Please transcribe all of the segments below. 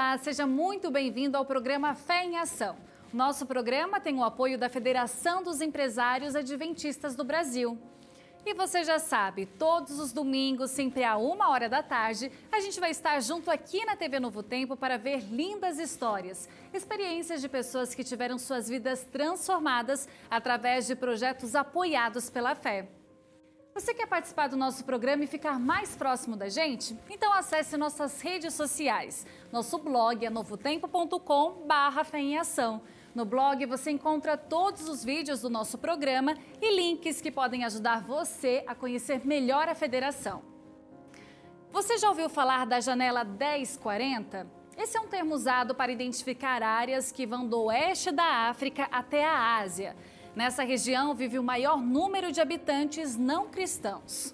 Olá, seja muito bem-vindo ao programa Fé em Ação. Nosso programa tem o apoio da Federação dos Empresários Adventistas do Brasil. E você já sabe, todos os domingos, sempre à 13h, a gente vai estar junto aqui na TV Novo Tempo para ver lindas histórias, experiências de pessoas que tiveram suas vidas transformadas através de projetos apoiados pela fé. Você quer participar do nosso programa e ficar mais próximo da gente? Então acesse nossas redes sociais. Nosso blog é novotempo.com/Fé em Ação. No blog você encontra todos os vídeos do nosso programa e links que podem ajudar você a conhecer melhor a federação. Você já ouviu falar da janela 1040? Esse é um termo usado para identificar áreas que vão do oeste da África até a Ásia. Nessa região vive o maior número de habitantes não cristãos.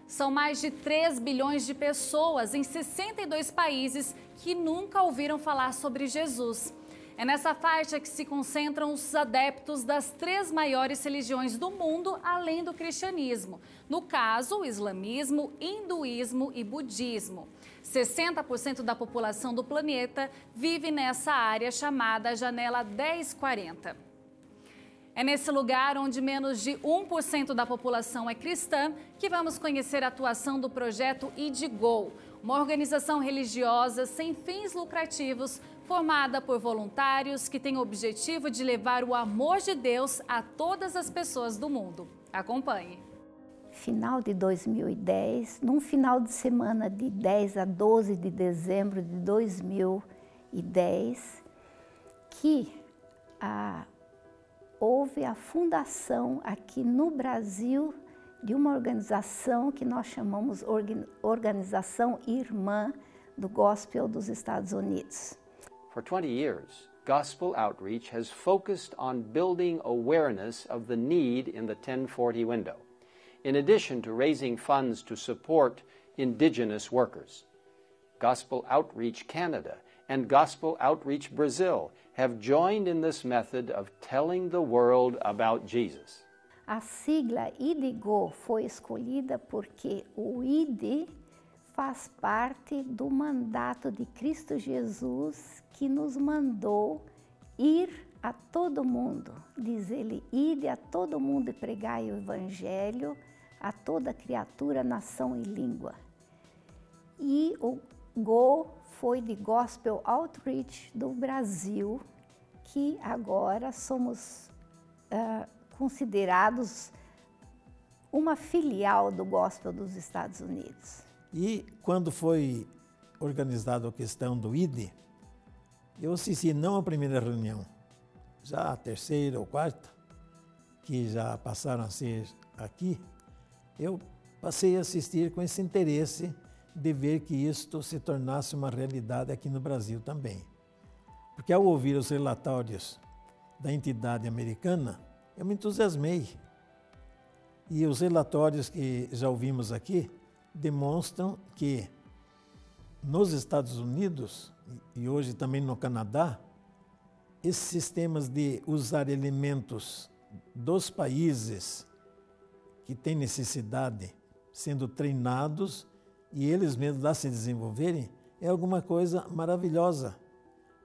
São mais de 3 bilhões de pessoas em 62 países que nunca ouviram falar sobre Jesus. É nessa faixa que se concentram os adeptos das 3 maiores religiões do mundo, além do cristianismo. No caso, o islamismo, hinduísmo e budismo. 60% da população do planeta vive nessa área chamada Janela 1040. É nesse lugar, onde menos de 1% da população é cristã, que vamos conhecer a atuação do projeto IDGO, uma organização religiosa sem fins lucrativos, formada por voluntários que tem o objetivo de levar o amor de Deus a todas as pessoas do mundo. Acompanhe. Final de 2010, num final de semana de 10 a 12 de dezembro de 2010, que houve a fundação aqui no Brasil de uma organização que nós chamamos Organização Irmã do Gospel dos Estados Unidos. For 20 years, Gospel Outreach has focused on building awareness of the need in the 1040 window, in addition to raising funds to support indigenous workers. Gospel Outreach Canada and Gospel Outreach Brazil have joined in this method of telling the world about Jesus. A sigla IDGO foi escolhida porque o ID faz parte do mandato de Cristo Jesus, que nos mandou ir a todo mundo. Diz ele, ide a todo mundo e pregai o Evangelho a toda criatura, nação e língua. E o GO foi de Gospel Outreach do Brasil, que agora somos considerados uma filial do Gospel dos Estados Unidos. E quando foi organizada a questão do ID, eu assisti não a primeira reunião, já a terceira ou quarta, que já passaram a ser aqui, eu passei a assistir com esse interesse de ver que isto se tornasse uma realidade aqui no Brasil também. Porque ao ouvir os relatórios da entidade americana, eu me entusiasmei. E os relatórios que já ouvimos aqui demonstram que nos Estados Unidos e hoje também no Canadá, esses sistemas de usar elementos dos países que têm necessidade sendo treinados e eles mesmos lá se desenvolverem, é alguma coisa maravilhosa,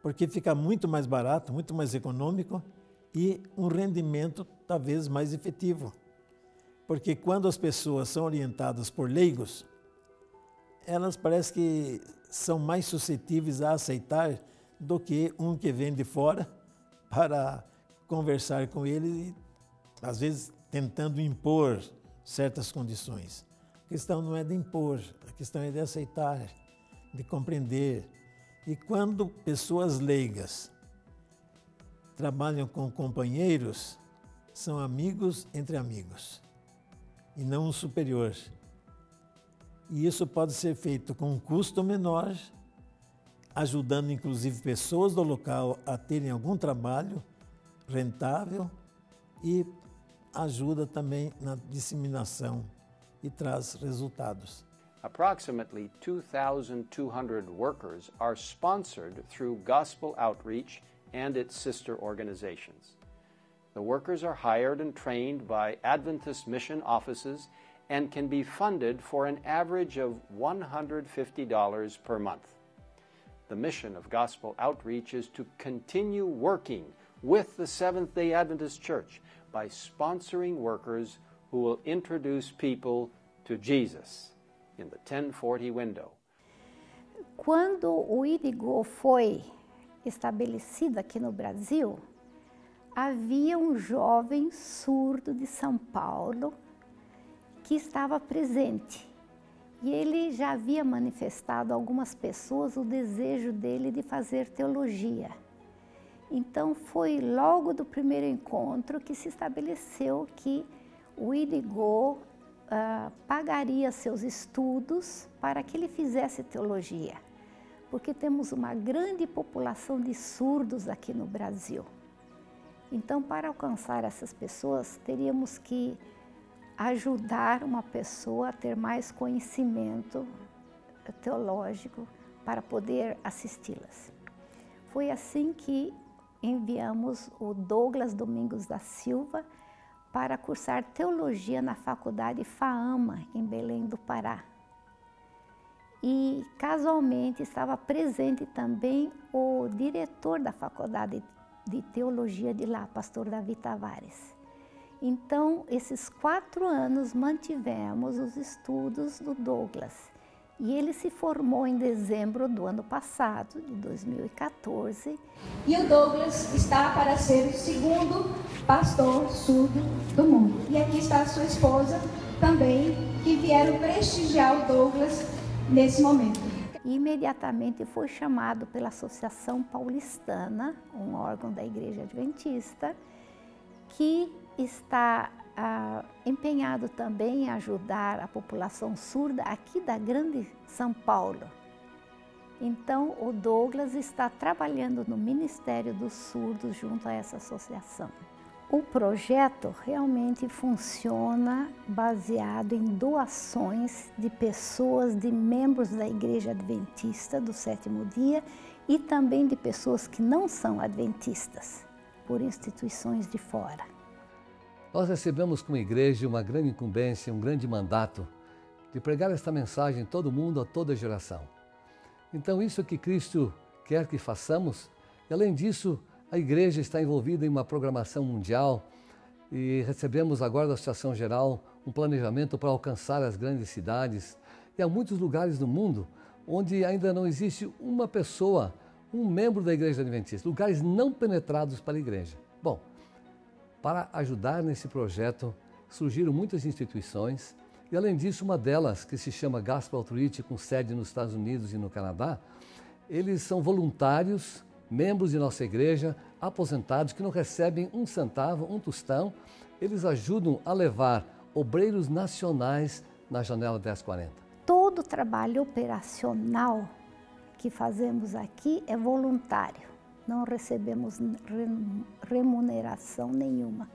porque fica muito mais barato, muito mais econômico e um rendimento talvez mais efetivo. Porque quando as pessoas são orientadas por leigos, elas parecem que são mais suscetíveis a aceitar do que um que vem de fora para conversar com ele, às vezes tentando impor certas condições. A questão não é de impor, a questão é de aceitar, de compreender. E quando pessoas leigas trabalham com companheiros, são amigos entre amigos, e não um superior. E isso pode ser feito com um custo menor, ajudando inclusive pessoas do local a terem algum trabalho rentável e ajuda também na disseminação e traz resultados. Approximately 2,200 workers are sponsored through Gospel Outreach and its sister organizations. The workers are hired and trained by Adventist mission offices and can be funded for an average of $150 per month. The mission of gospel outreach is to continue working with the Seventh-day Adventist Church by sponsoring workers who will introduce people to Jesus in the 1040 window. Quando o IDGO foi estabelecido aqui no Brasil, havia um jovem surdo de São Paulo que estava presente. E ele já havia manifestado a algumas pessoas o desejo dele de fazer teologia. Então foi logo do primeiro encontro que se estabeleceu que o IDGO pagaria seus estudos para que ele fizesse teologia, porque temos uma grande população de surdos aqui no Brasil. Então, para alcançar essas pessoas, teríamos que ajudar uma pessoa a ter mais conhecimento teológico para poder assisti-las. Foi assim que enviamos o Douglas Domingos da Silva para cursar teologia na Faculdade FAAMA, em Belém do Pará. E, casualmente, estava presente também o diretor da Faculdade de Teologia de lá, pastor Davi Tavares. Então, esses 4 anos mantivemos os estudos do Douglas. E ele se formou em dezembro do ano passado, de 2014. E o Douglas está para ser o segundo pastor surdo do mundo. E aqui está a sua esposa também, que vieram prestigiar o Douglas nesse momento. E imediatamente foi chamado pela Associação Paulistana, um órgão da Igreja Adventista, que está empenhado também em ajudar a população surda aqui da grande São Paulo. Então, o Douglas está trabalhando no Ministério dos Surdos junto a essa associação. O projeto realmente funciona baseado em doações de pessoas, de membros da Igreja Adventista do Sétimo Dia e também de pessoas que não são adventistas, por instituições de fora. Nós recebemos como igreja uma grande incumbência, um grande mandato de pregar esta mensagem em todo mundo, a toda geração. Então isso é que Cristo quer que façamos. E além disso, a igreja está envolvida em uma programação mundial e recebemos agora da Associação Geral um planejamento para alcançar as grandes cidades. E há muitos lugares no mundo onde ainda não existe uma pessoa, um membro da Igreja Adventista, lugares não penetrados para a igreja. Bom, para ajudar nesse projeto, surgiram muitas instituições e, além disso, uma delas, que se chama Gospel Outreach, com sede nos Estados Unidos e no Canadá, eles são voluntários, membros de nossa igreja, aposentados, que não recebem um centavo, um tostão. Eles ajudam a levar obreiros nacionais na Janela 1040. Todo o trabalho operacional que fazemos aqui é voluntário. Não recebemos remuneração nenhuma.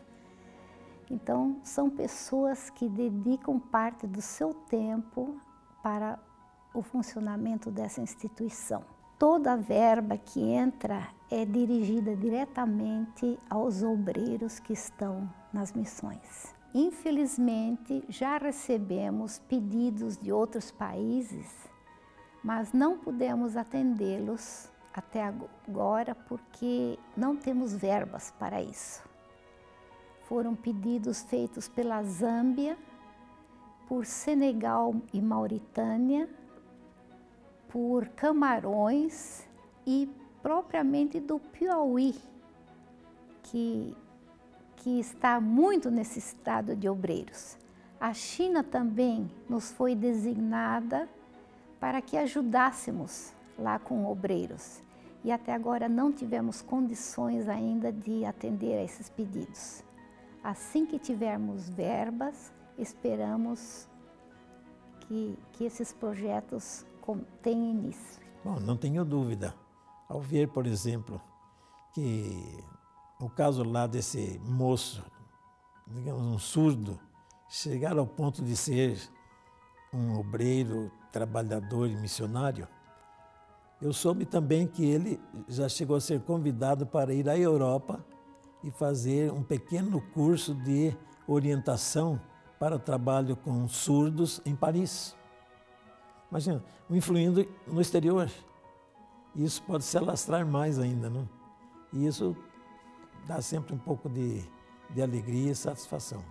Então, são pessoas que dedicam parte do seu tempo para o funcionamento dessa instituição. Toda a verba que entra é dirigida diretamente aos obreiros que estão nas missões. Infelizmente, já recebemos pedidos de outros países, mas não pudemos atendê-los até agora porque não temos verbas para isso. Foram pedidos feitos pela Zâmbia, por Senegal e Mauritânia, por Camarões e propriamente do Piauí, que está muito necessitado de obreiros. A China também nos foi designada para que ajudássemos lá com obreiros. E até agora não tivemos condições ainda de atender a esses pedidos. Assim que tivermos verbas, esperamos que esses projetos tenham início. Bom, não tenho dúvida. Ao ver, por exemplo, que o caso lá desse moço, digamos, um surdo, chegar ao ponto de ser um obreiro, trabalhador e missionário, eu soube também que ele já chegou a ser convidado para ir à Europa e fazer um pequeno curso de orientação para o trabalho com surdos em Paris. Imagina, influindo no exterior. isso pode se alastrar mais ainda, né? E isso dá sempre um pouco de alegria e satisfação.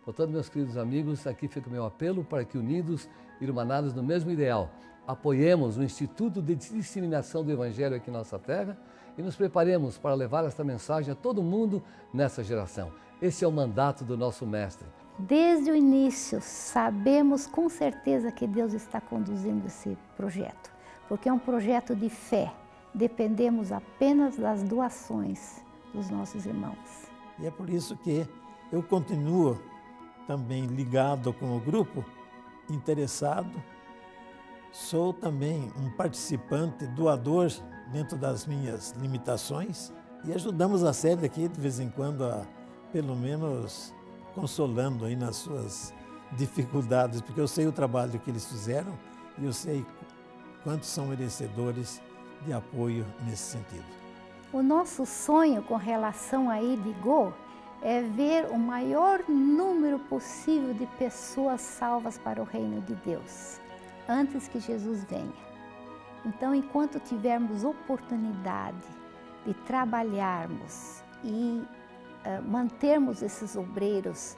Portanto, meus queridos amigos, aqui fica o meu apelo para que, unidos e irmanados no mesmo ideal, apoiemos o Instituto de Disseminação do Evangelho aqui em nossa terra e nos preparemos para levar esta mensagem a todo mundo nessa geração. Esse é o mandato do nosso Mestre. Desde o início, sabemos com certeza que Deus está conduzindo esse projeto, porque é um projeto de fé. Dependemos apenas das doações dos nossos irmãos. E é por isso que eu continuo também ligado com o grupo, interessado. Sou também um participante, doador dentro das minhas limitações e ajudamos a sede aqui de vez em quando a, pelo menos, consolando aí nas suas dificuldades, porque eu sei o trabalho que eles fizeram e eu sei quantos são merecedores de apoio nesse sentido. O nosso sonho com relação a IDGO é ver o maior número possível de pessoas salvas para o reino de Deus, antes que Jesus venha. Então, enquanto tivermos oportunidade de trabalharmos e mantermos esses obreiros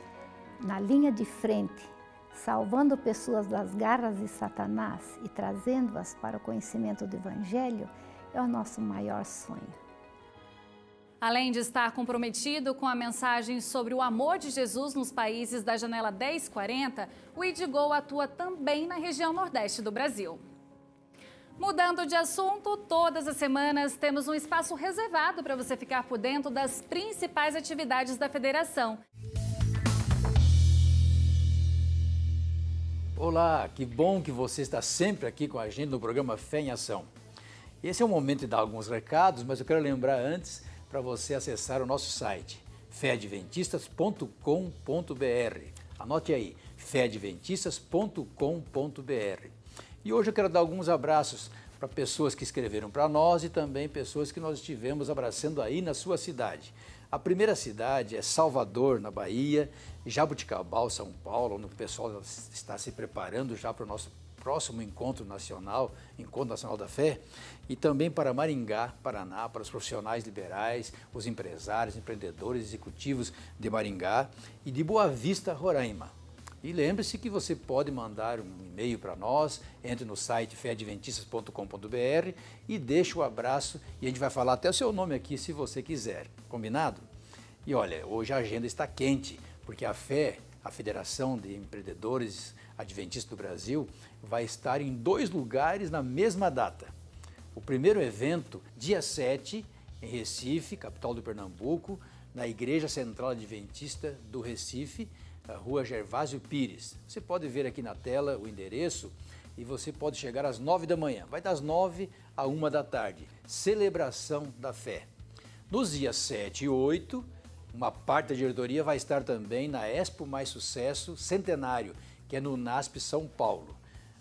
na linha de frente, salvando pessoas das garras de Satanás e trazendo-as para o conhecimento do Evangelho, é o nosso maior sonho. Além de estar comprometido com a mensagem sobre o amor de Jesus nos países da Janela 1040, o IDGO atua também na região nordeste do Brasil. Mudando de assunto, todas as semanas temos um espaço reservado para você ficar por dentro das principais atividades da federação. Olá, que bom que você está sempre aqui com a gente no programa Fé em Ação. Esse é o momento de dar alguns recados, mas eu quero lembrar antes para você acessar o nosso site, feadventistas.com.br. Anote aí, feadventistas.com.br. E hoje eu quero dar alguns abraços para pessoas que escreveram para nós e também pessoas que nós estivemos abraçando aí na sua cidade. A primeira cidade é Salvador, na Bahia, Jabuticabal, São Paulo, onde o pessoal está se preparando já para o nosso próximo Encontro Nacional da Fé, e também para Maringá, Paraná, para os profissionais liberais, os empresários, empreendedores, executivos de Maringá e de Boa Vista, Roraima. E lembre-se que você pode mandar um e-mail para nós, entre no site feadventistas.com.br e deixe o abraço e a gente vai falar até o seu nome aqui se você quiser. Combinado? E olha, hoje a agenda está quente, porque a FEA, a Federação de Empreendedores Adventistas do Brasil, vai estar em 2 lugares na mesma data. O primeiro evento, dia 7, em Recife, capital do Pernambuco, na Igreja Central Adventista do Recife, na Rua Gervásio Pires. Você pode ver aqui na tela o endereço e você pode chegar às 9 da manhã. Vai das 9 à 1 da tarde. Celebração da Fé. Nos dias 7 e 8, uma parte da diretoria vai estar também na Expo Mais Sucesso Centenário, que é no NASP São Paulo.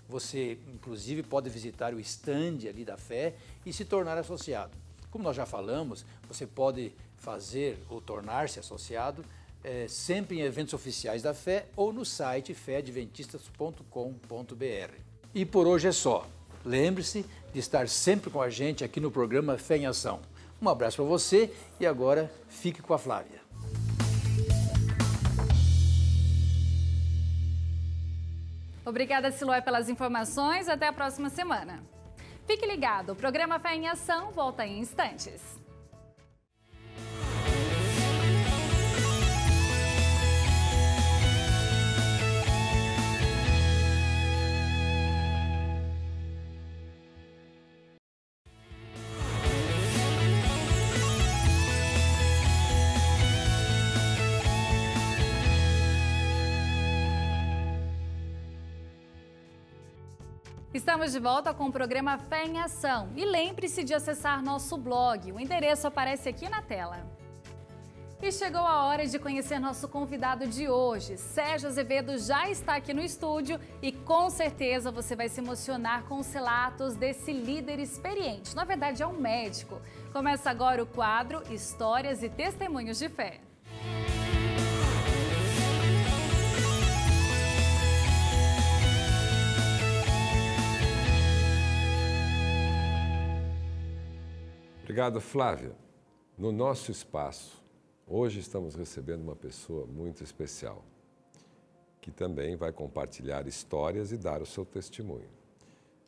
Você, inclusive, pode visitar o stand ali da Fé e se tornar associado. Como nós já falamos, você pode fazer ou tornar-se associado sempre em eventos oficiais da Fé ou no site feadventistas.com.br. E por hoje é só. Lembre-se de estar sempre com a gente aqui no programa Fé em Ação. Um abraço para você e agora fique com a Flávia. Obrigada, Siloé, pelas informações. Até a próxima semana. Fique ligado, o programa Fé em Ação volta em instantes. Estamos de volta com o programa Fé em Ação e lembre-se de acessar nosso blog, o endereço aparece aqui na tela. E chegou a hora de conhecer nosso convidado de hoje. Sérgio Azevedo já está aqui no estúdio e com certeza você vai se emocionar com os relatos desse líder experiente. Na verdade é um médico. Começa agora o quadro Histórias e Testemunhos de Fé. Obrigado, Flávia. No nosso espaço, hoje estamos recebendo uma pessoa muito especial, que também vai compartilhar histórias e dar o seu testemunho.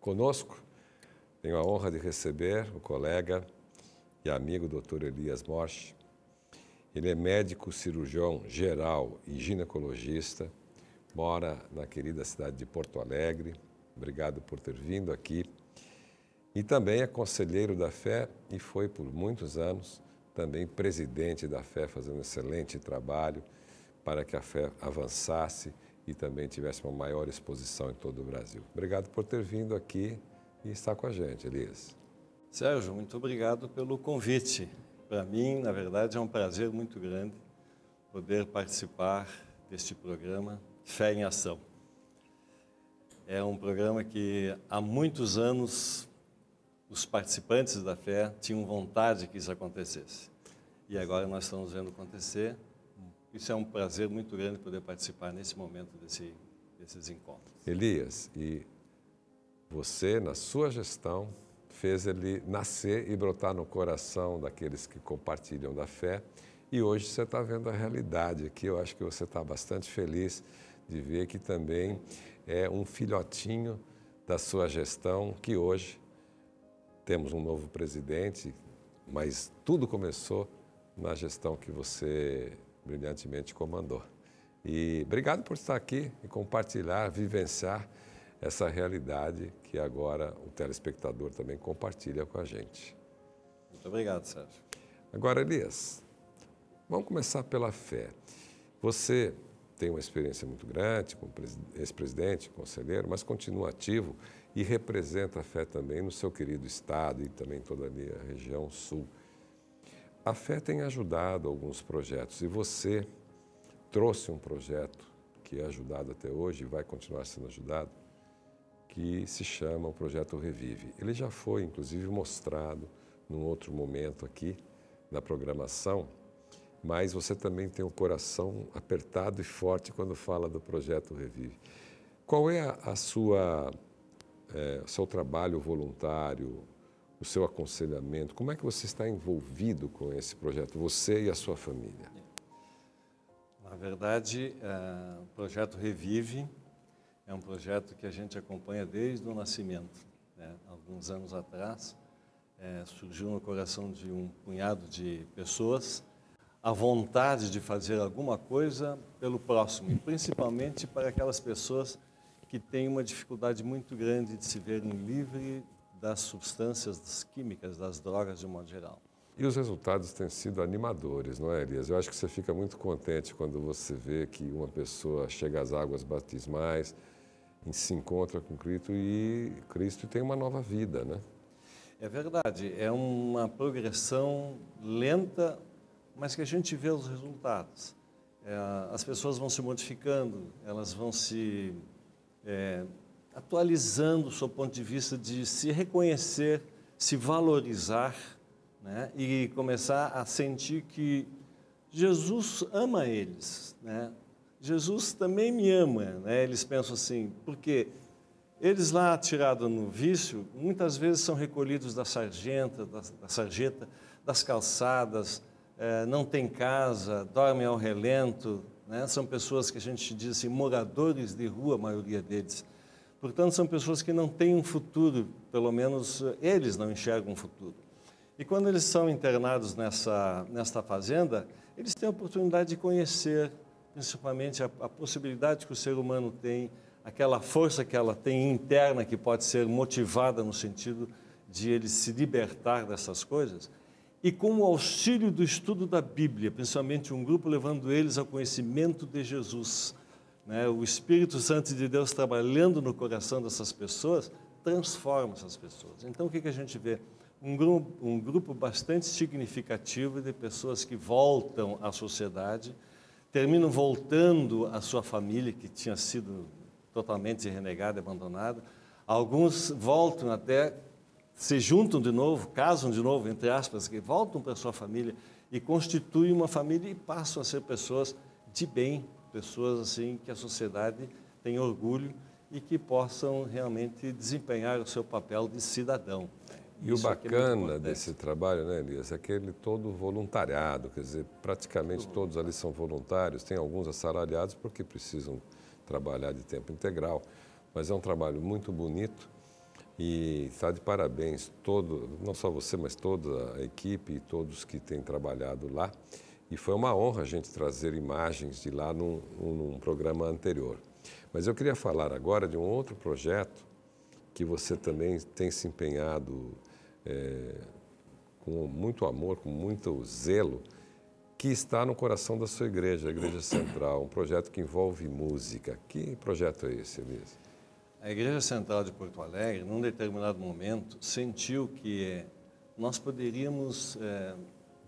Conosco, tenho a honra de receber o colega e amigo Dr. Elias Morsch. Ele é médico, cirurgião geral e ginecologista, mora na querida cidade de Porto Alegre. Obrigado por ter vindo aqui. E também é conselheiro da fé e foi por muitos anos também presidente da fé, fazendo um excelente trabalho para que a fé avançasse e também tivesse uma maior exposição em todo o Brasil. Obrigado por ter vindo aqui e estar com a gente, Elias. Sérgio, muito obrigado pelo convite. Para mim, na verdade, é um prazer muito grande poder participar deste programa Fé em Ação. É um programa que há muitos anos os participantes da fé tinham vontade que isso acontecesse. E agora nós estamos vendo acontecer. Isso é um prazer muito grande poder participar nesse momento desses encontros. Elias, e você, na sua gestão, fez ele nascer e brotar no coração daqueles que compartilham da fé. E hoje você está vendo a realidade aqui. Eu acho que você está bastante feliz de ver que também é um filhotinho da sua gestão, que hoje temos um novo presidente, mas tudo começou na gestão que você brilhantemente comandou. E obrigado por estar aqui e compartilhar, vivenciar essa realidade que agora o telespectador também compartilha com a gente. Muito obrigado, Sérgio. Agora, Elias, vamos começar pela fé. Você tem uma experiência muito grande como ex-presidente, conselheiro, mas continua ativo e representa a fé também no seu querido estado e também toda ali a região sul. A fé tem ajudado alguns projetos e você trouxe um projeto que é ajudado até hoje e vai continuar sendo ajudado, que se chama o Projeto Revive. Ele já foi, inclusive, mostrado num outro momento aqui da programação, mas você também tem o coração apertado e forte quando fala do Projeto Revive. Qual é o seu trabalho voluntário, o seu aconselhamento? Como é que você está envolvido com esse projeto, você e a sua família? Na verdade, o Projeto Revive é um projeto que a gente acompanha desde o nascimento, né? Alguns anos atrás, surgiu no coração de um punhado de pessoas a vontade de fazer alguma coisa pelo próximo, e principalmente para aquelas pessoas que têm uma dificuldade muito grande de se verem livres das substâncias químicas, das drogas de um modo geral. E os resultados têm sido animadores, não é, Elias? Eu acho que você fica muito contente quando você vê que uma pessoa chega às águas batismais, se encontra com Cristo e Cristo tem uma nova vida, né? É verdade, é uma progressão lenta, mas que a gente vê os resultados. As pessoas vão se modificando, elas vão se atualizando do seu ponto de vista de se reconhecer, se valorizar, né? E começar a sentir que Jesus ama eles, né? Jesus também me ama, né? Eles pensam assim, porque eles lá atirados no vício, muitas vezes são recolhidos da sarjeta, das calçadas, não tem casa, dormem ao relento, né? São pessoas que a gente diz assim, moradores de rua, a maioria deles. Portanto, são pessoas que não têm um futuro, pelo menos eles não enxergam um futuro. E quando eles são internados nesta fazenda, eles têm a oportunidade de conhecer, principalmente, a possibilidade que o ser humano tem, aquela força que ela tem interna, que pode ser motivada no sentido de eles se libertar dessas coisas. E com o auxílio do estudo da Bíblia, principalmente um grupo levando eles ao conhecimento de Jesus, né? O Espírito Santo de Deus trabalhando no coração dessas pessoas, transforma essas pessoas. Então, o que a gente vê? Um grupo bastante significativo de pessoas que voltam à sociedade, terminam voltando à sua família, que tinha sido totalmente renegada, abandonada. Alguns voltam até, se juntam de novo, casam de novo, entre aspas, que voltam para a sua família e constituem uma família e passam a ser pessoas de bem, pessoas assim que a sociedade tem orgulho e que possam realmente desempenhar o seu papel de cidadão. E o bacana desse trabalho, né, Elias, é que ele todo voluntariado, quer dizer, praticamente todos ali são voluntários, tem alguns assalariados porque precisam trabalhar de tempo integral, mas é um trabalho muito bonito e está de parabéns todo, não só você, mas toda a equipe e todos que têm trabalhado lá. E foi uma honra a gente trazer imagens de lá num programa anterior. Mas eu queria falar agora de um outro projeto que você também tem se empenhado com muito amor, com muito zelo, que está no coração da sua igreja, a Igreja Central, um projeto que envolve música. Que projeto é esse, Elias? A Igreja Central de Porto Alegre, num determinado momento, sentiu que nós poderíamos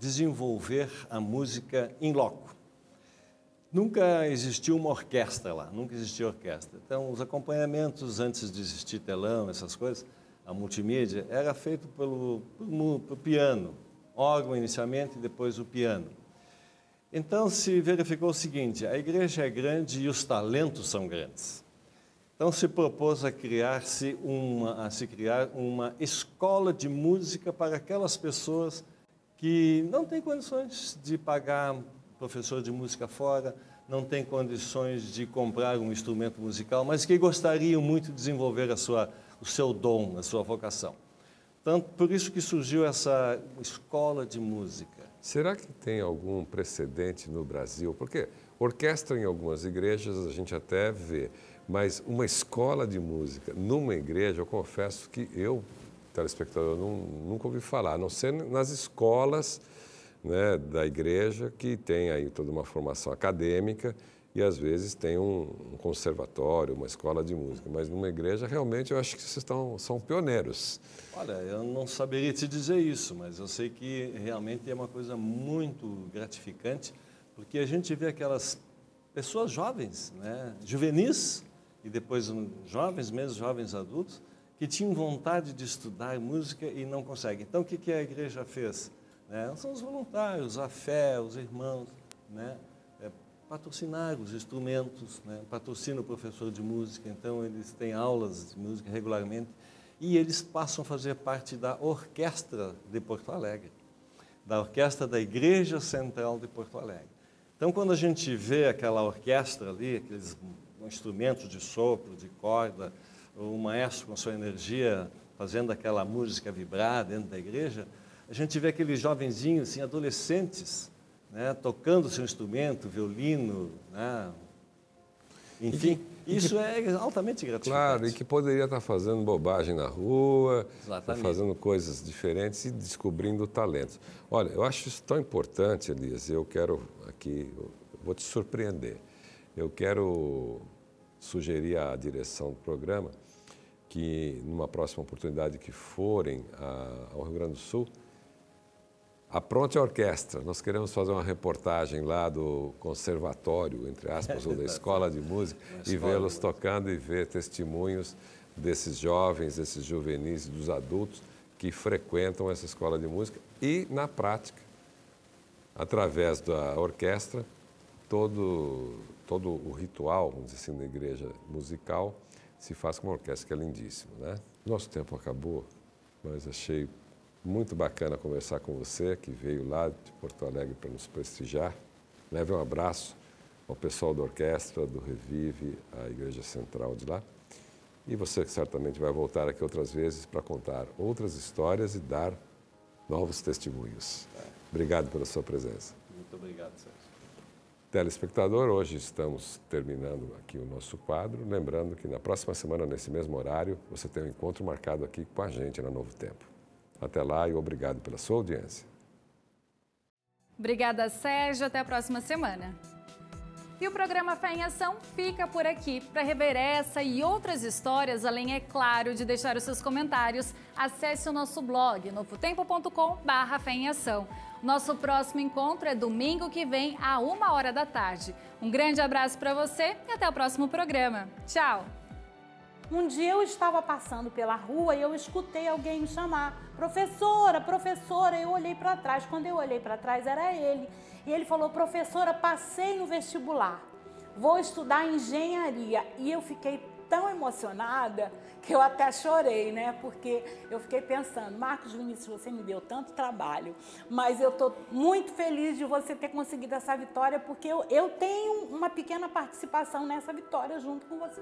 desenvolver a música in loco. Nunca existiu uma orquestra lá, nunca existiu orquestra. Então, os acompanhamentos, antes de existir telão, essas coisas, a multimídia, era feito pelo piano, órgão inicialmente e depois o piano. Então, se verificou o seguinte, a igreja é grande e os talentos são grandes. Então, se propôs a se criar uma escola de música para aquelas pessoas que não têm condições de pagar professor de música fora, não têm condições de comprar um instrumento musical, mas que gostariam muito de desenvolver o seu dom, a sua vocação. Tanto por isso que surgiu essa escola de música. Será que tem algum precedente no Brasil? Porque orquestra em algumas igrejas a gente até vê, mas uma escola de música numa igreja, eu confesso que eu, telespectador, nunca ouvi falar, a não ser nas escolas, né, da igreja, que tem aí toda uma formação acadêmica e às vezes tem um conservatório, uma escola de música, mas numa igreja realmente eu acho que vocês são pioneiros. Olha, eu não saberia te dizer isso, mas eu sei que realmente é uma coisa muito gratificante, porque a gente vê aquelas pessoas jovens, né, juvenis, e depois jovens, mesmo jovens adultos, que tinham vontade de estudar música e não conseguem. Então, o que a igreja fez? São os voluntários, a fé, os irmãos, patrocinar os instrumentos, patrocina o professor de música, então eles têm aulas de música regularmente e eles passam a fazer parte da orquestra de Porto Alegre, da orquestra da Igreja Central de Porto Alegre. Então, quando a gente vê aquela orquestra ali, aqueles instrumentos de sopro, de corda, o maestro com sua energia fazendo aquela música vibrar dentro da igreja, a gente vê aqueles jovenzinhos, assim, adolescentes, tocando seu instrumento, violino, enfim, isso é altamente gratificante. Claro, e que poderia estar fazendo bobagem na rua, fazendo coisas diferentes e descobrindo talentos. Olha, eu acho isso tão importante, Elias, eu vou te surpreender. Eu quero sugerir à direção do programa que, numa próxima oportunidade que forem ao Rio Grande do Sul, apronte a orquestra. Nós queremos fazer uma reportagem lá do conservatório, entre aspas, ou da escola de música, e vê-los tocando e ver testemunhos desses jovens, desses juvenis e dos adultos que frequentam essa escola de música e, na prática, através da orquestra, todo o ritual, vamos dizer assim, da igreja musical se faz com uma orquestra que é lindíssima, né? Nosso tempo acabou, mas achei muito bacana conversar com você, que veio lá de Porto Alegre para nos prestigiar. Leve um abraço ao pessoal da orquestra, do Revive, à Igreja Central de lá. E você certamente vai voltar aqui outras vezes para contar outras histórias e dar novos testemunhos. Obrigado pela sua presença. Muito obrigado, Sérgio. Telespectador, hoje estamos terminando aqui o nosso quadro. Lembrando que na próxima semana, nesse mesmo horário, você tem um encontro marcado aqui com a gente na Novo Tempo. Até lá e obrigado pela sua audiência. Obrigada, Sérgio. Até a próxima semana. E o programa Fé em Ação fica por aqui. Para rever essa e outras histórias, além, é claro, de deixar os seus comentários, acesse o nosso blog, novotempo.com/Fé em Ação. Nosso próximo encontro é domingo que vem, à 1h da tarde. Um grande abraço para você e até o próximo programa. Tchau! Um dia eu estava passando pela rua e eu escutei alguém me chamar. Professora, professora, eu olhei para trás. Quando eu olhei para trás, era ele. E ele falou, professora, passei no vestibular, vou estudar engenharia. E eu fiquei tão emocionada que eu até chorei, né? Porque eu fiquei pensando, Marcos Vinícius, você me deu tanto trabalho, mas eu estou muito feliz de você ter conseguido essa vitória, porque eu tenho uma pequena participação nessa vitória junto com você.